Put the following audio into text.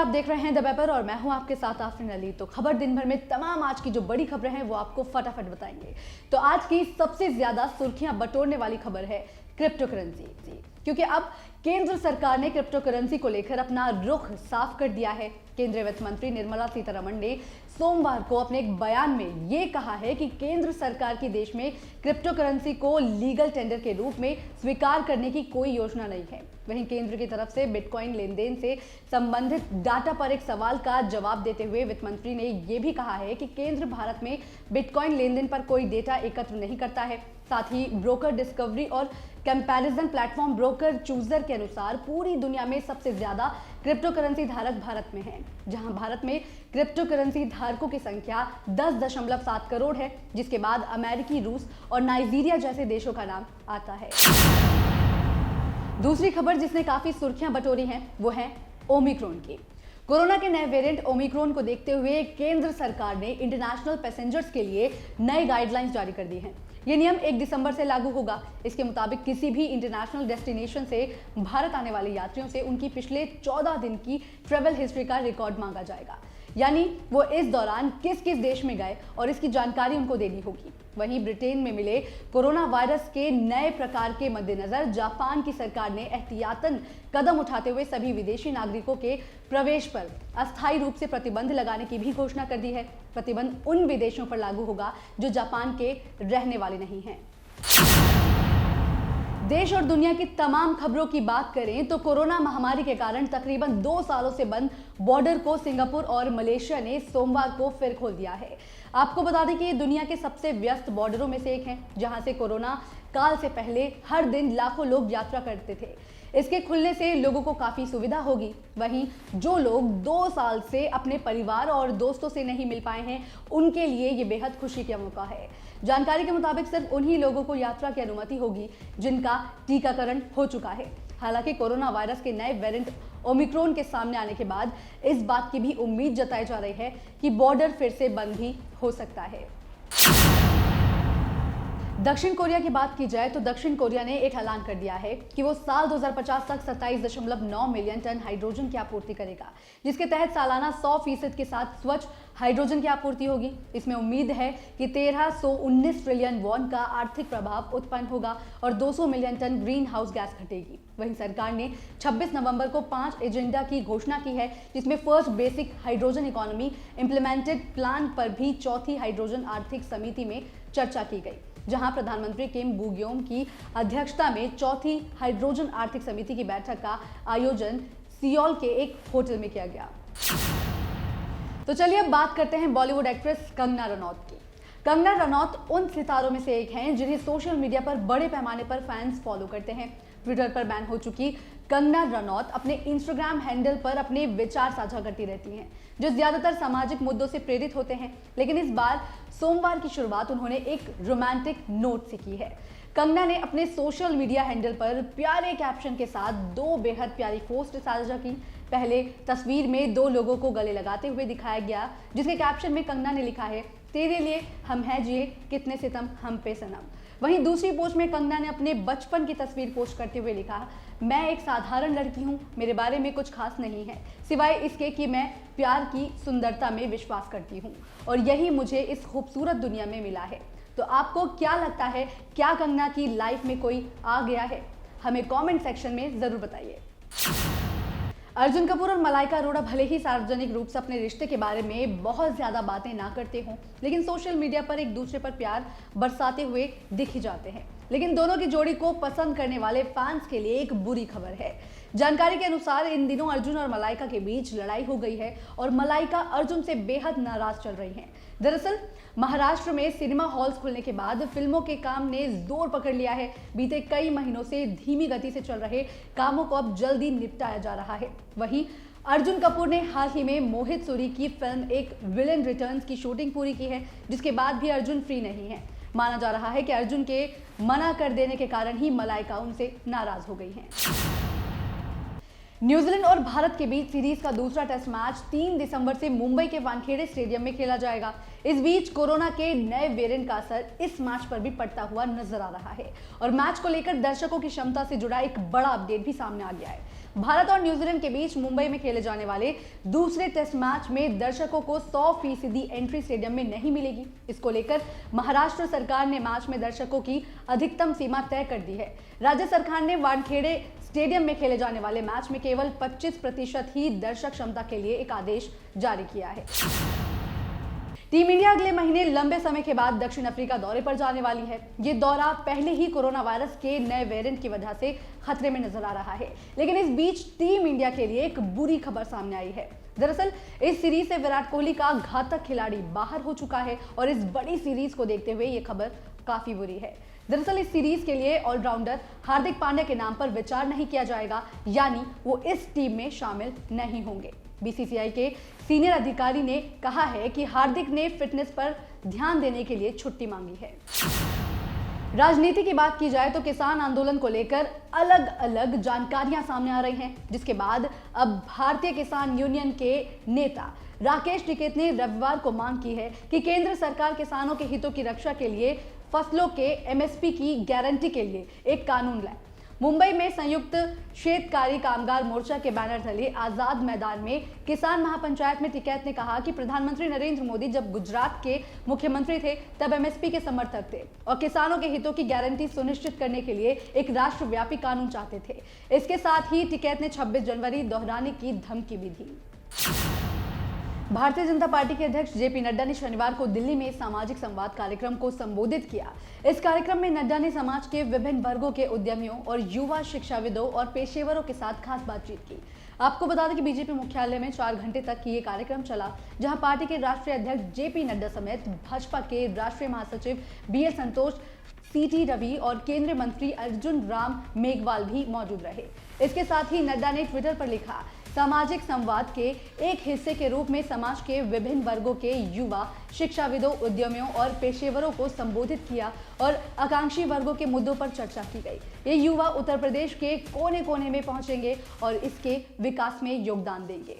आप देख रहे हैं द पेपर और मैं हूं आपके साथ आफरीन अली। तो खबर दिन भर में तमाम आज की जो बड़ी खबरें हैं वो आपको फटाफट बताएंगे। तो आज की सबसे ज्यादा सुर्खियां बटोरने वाली खबर है क्रिप्टो करेंसी, क्योंकि अब केंद्र सरकार ने क्रिप्टो करेंसी को लेकर अपना रुख साफ कर दिया है। केंद्रीय वित्त मंत्री निर्मला सीतारमण ने सोमवार को अपने एक बयान में ये कहा है कि केंद्र सरकार की देश में क्रिप्टो करेंसी को लीगल टेंडर के रूप में स्वीकार करने की कोई योजना नहीं है। वहीं केंद्र की तरफ से बिटकॉइन लेन देन से संबंधित डाटा पर एक सवाल का जवाब देते हुए वित्त मंत्री ने यह भी कहा है कि केंद्र भारत में बिटकॉइन लेन देन पर कोई डेटा एकत्र नहीं करता है। साथ ही ब्रोकर डिस्कवरी और कंपैरिजन प्लेटफॉर्म ब्रोकर चूजर के अनुसार पूरी दुनिया में सबसे ज्यादा क्रिप्टो करेंसी धारक भारत में हैं, जहां भारत में क्रिप्टो करेंसी धारकों की संख्या 10.7 करोड़ है, जिसके बाद अमेरिकी, रूस और नाइजीरिया जैसे देशों का नाम आता है। दूसरी खबर जिसने काफी सुर्खियां बटोरी हैं वो है ओमिक्रॉन की। कोरोना के नए वेरिएंट ओमिक्रॉन को देखते हुए केंद्र सरकार ने इंटरनेशनल पैसेंजर्स के लिए नए गाइडलाइंस जारी कर दी हैं। ये नियम 1 दिसंबर से लागू होगा। इसके मुताबिक किसी भी इंटरनेशनल डेस्टिनेशन से भारत आने वाले यात्रियों से उनकी पिछले 14 दिन की ट्रैवल हिस्ट्री का रिकॉर्ड मांगा जाएगा, यानी वो इस दौरान किस किस देश में गए और इसकी जानकारी उनको देनी होगी। वहीं ब्रिटेन में मिले कोरोना वायरस के नए प्रकार के मद्देनजर जापान की सरकार ने एहतियातन कदम उठाते हुए सभी विदेशी नागरिकों के प्रवेश पर अस्थायी रूप से प्रतिबंध लगाने की भी घोषणा कर दी है। प्रतिबंध उन विदेशों पर लागू होगा जो जापान के रहने वाले नहीं हैं। देश और दुनिया की तमाम खबरों की बात करें तो कोरोना महामारी के कारण तकरीबन 2 सालों से बंद बॉर्डर को सिंगापुर और मलेशिया ने सोमवार को फिर खोल दिया है। आपको बता दें कि ये दुनिया के सबसे व्यस्त बॉर्डरों में से एक है, जहां से कोरोना काल से पहले हर दिन लाखों लोग यात्रा करते थे। इसके खुलने से लोगों को काफी सुविधा होगी। वहीं जो लोग 2 साल से अपने परिवार और दोस्तों से नहीं मिल पाए हैं, उनके लिए ये बेहद खुशी का मौका है। जानकारी के मुताबिक सिर्फ उन्हीं लोगों को यात्रा की अनुमति होगी जिनका टीकाकरण हो चुका है। हालांकि कोरोना वायरस के नए वेरिएंट ओमिक्रॉन के सामने आने के बाद इस बात की भी उम्मीद जताई जा रही है कि बॉर्डर फिर से बंद भी हो सकता है। दक्षिण कोरिया की बात की जाए तो दक्षिण कोरिया ने एक ऐलान कर दिया है कि वो साल 2050 तक 27.9 मिलियन टन हाइड्रोजन की आपूर्ति करेगा, जिसके तहत सालाना 100% के साथ स्वच्छ हाइड्रोजन की आपूर्ति होगी। इसमें उम्मीद है कि 1319 ट्रिलियन वॉन का आर्थिक प्रभाव उत्पन्न होगा और 200 million tonne greenhouse gas घटेगी। वहीं सरकार ने 26 नवंबर को 5 एजेंडा की घोषणा की है, जिसमें first basic hydrogen economy implemented plan पर भी चौथी हाइड्रोजन आर्थिक समिति में चर्चा की गई, जहां प्रधानमंत्री किम बुग्योम की अध्यक्षता में चौथी हाइड्रोजन आर्थिक समिति की बैठक का आयोजन सियोल के एक होटल में किया गया। तो चलिए अब बात करते हैं बॉलीवुड एक्ट्रेस कंगना रनौत की। कंगना रनौत उन सितारों में से एक हैं जिन्हें सोशल मीडिया पर बड़े पैमाने पर फैंस फॉलो करते हैं। ट्विटर पर बैन हो चुकी कंगना रनौत अपने इंस्टाग्राम हैंडल पर अपने विचार साझा करती रहती हैं, जो ज्यादातर सामाजिक मुद्दों से प्रेरित होते हैं। लेकिन इस बार सोमवार की शुरुआत उन्होंने एक रोमांटिक नोट से की है। कंगना ने अपने सोशल मीडिया हैंडल पर प्यारे कैप्शन के साथ 2 बेहद प्यारी पोस्ट साझा की। पहले तस्वीर में 2 लोगों को गले लगाते हुए दिखाया गया, जिसके कैप्शन में कंगना ने लिखा है, तेरे लिए हम हैं जिए कितने सितम हम पे सनम। वहीं दूसरी पोस्ट में कंगना ने अपने बचपन की तस्वीर पोस्ट करते हुए लिखा, मैं एक साधारण लड़की हूँ, मेरे बारे में कुछ खास नहीं है सिवाय इसके कि मैं प्यार की सुंदरता में विश्वास करती हूँ और यही मुझे इस खूबसूरत दुनिया में मिला है। तो आपको क्या लगता है, क्या कंगना की लाइफ में कोई आ गया है? हमें कमेंट सेक्शन में जरूर बताइए। अर्जुन कपूर और मलाइका अरोड़ा भले ही सार्वजनिक रूप से अपने रिश्ते के बारे में बहुत ज्यादा बातें ना करते हों, लेकिन सोशल मीडिया पर एक दूसरे पर प्यार बरसाते हुए दिख ही जाते हैं। लेकिन दोनों की जोड़ी को पसंद करने वाले फैंस के लिए एक बुरी खबर है। जानकारी के अनुसार इन दिनों अर्जुन और मलाइका के बीच लड़ाई हो गई है और मलाइका अर्जुन से बेहद नाराज चल रही हैं। दरअसल महाराष्ट्र में सिनेमा हॉल्स खुलने के बाद फिल्मों के काम ने जोर पकड़ लिया है। बीते कई महीनों से धीमी गति से चल रहे कामों को अब जल्दी निपटाया जा रहा है। वहीं अर्जुन कपूर ने हाल ही में मोहित सूरी की फिल्म एक विलेन रिटर्न्स की शूटिंग पूरी की है, जिसके बाद भी अर्जुन फ्री नहीं है। माना जा रहा है कि अर्जुन के मना कर देने के कारण ही मलाइका उनसे नाराज हो गई हैं। न्यूजीलैंड और भारत के बीच सीरीज का दूसरा टेस्ट मैच 3 दिसंबर से मुंबई के वानखेड़े स्टेडियम में खेला जाएगा। इस बीच कोरोना के नए वेरिएंट का असर इस मैच पर भी पड़ता हुआ नजर आ रहा है और मैच को लेकर दर्शकों की क्षमता से जुड़ा एक बड़ा अपडेट भी सामने आ गया है। भारत और न्यूजीलैंड के बीच मुंबई में खेले जाने वाले दूसरे टेस्ट मैच में दर्शकों को 100% एंट्री स्टेडियम में नहीं मिलेगी। इसको लेकर महाराष्ट्र सरकार ने मैच में दर्शकों की अधिकतम सीमा तय कर दी है। राज्य सरकार ने वानखेड़े स्टेडियम में खेले जाने वाले मैच में केवल 25% ही दर्शक क्षमता के लिए एक आदेश जारी किया है। टीम इंडिया अगले महीने लंबे समय के बाद दक्षिण अफ्रीका दौरे पर जाने वाली है। ये दौरा पहले ही कोरोना वायरस के नए वेरिएंट की वजह से खतरे में नजर आ रहा है, लेकिन इस बीच टीम इंडिया के लिए एक बुरी खबर सामने आई है। दरअसल इस सीरीज से विराट कोहली का घातक खिलाड़ी बाहर हो चुका है और इस बड़ी सीरीज को देखते हुए ये खबर काफी बुरी है। दरअसल इस सीरीज के लिए ऑलराउंडर हार्दिक पांड्या के नाम पर विचार नहीं किया जाएगा, यानी वो इस टीम में शामिल नहीं होंगे। बीसीसीआई के सीनियर अधिकारी ने कहा है कि हार्दिक ने फिटनेस पर ध्यान देने के लिए छुट्टी मांगी है। राजनीति की बात की जाए तो किसान आंदोलन को लेकर अलग अलग जानकारियां सामने आ रही हैं, जिसके बाद अब भारतीय किसान यूनियन के नेता राकेश टिकैत ने रविवार को मांग की है कि केंद्र सरकार किसानों के हितों की रक्षा के लिए फसलों के एमएसपी की गारंटी के लिए एक कानून लाए। मुंबई में संयुक्त शेतकारी कामगार मोर्चा के बैनर तले आजाद मैदान में किसान महापंचायत में टिकैत ने कहा कि प्रधानमंत्री नरेंद्र मोदी जब गुजरात के मुख्यमंत्री थे तब एमएसपी के समर्थक थे और किसानों के हितों की गारंटी सुनिश्चित करने के लिए एक राष्ट्रव्यापी कानून चाहते थे। इसके साथ ही टिकैत ने 26 जनवरी दोहराने की धमकी भी दी। भारतीय जनता पार्टी के अध्यक्ष जेपी नड्डा ने शनिवार को दिल्ली में सामाजिक संवाद कार्यक्रम को संबोधित किया। इस कार्यक्रम में नड्डा ने समाज के विभिन्न वर्गों के उद्यमियों और युवा शिक्षाविदों और पेशेवरों के साथ खास बातचीत की। आपको बता दें कि बीजेपी मुख्यालय में 4 घंटे तक ये कार्यक्रम चला, जहां पार्टी के राष्ट्रीय अध्यक्ष जेपी नड्डा समेत भाजपा के राष्ट्रीय महासचिव बीएल संतोष, सीटी रवि और केंद्रीय मंत्री अर्जुन राम मेघवाल भी मौजूद रहे। इसके साथ ही नड्डा ने ट्विटर पर लिखा, सामाजिक संवाद के एक हिस्से के रूप में समाज के विभिन्न वर्गों के युवा शिक्षाविदों, उद्यमियों और पेशेवरों को संबोधित किया और आकांक्षी वर्गों के मुद्दों पर चर्चा की गई। ये युवा उत्तर प्रदेश के कोने कोने में पहुंचेंगे और इसके विकास में योगदान देंगे।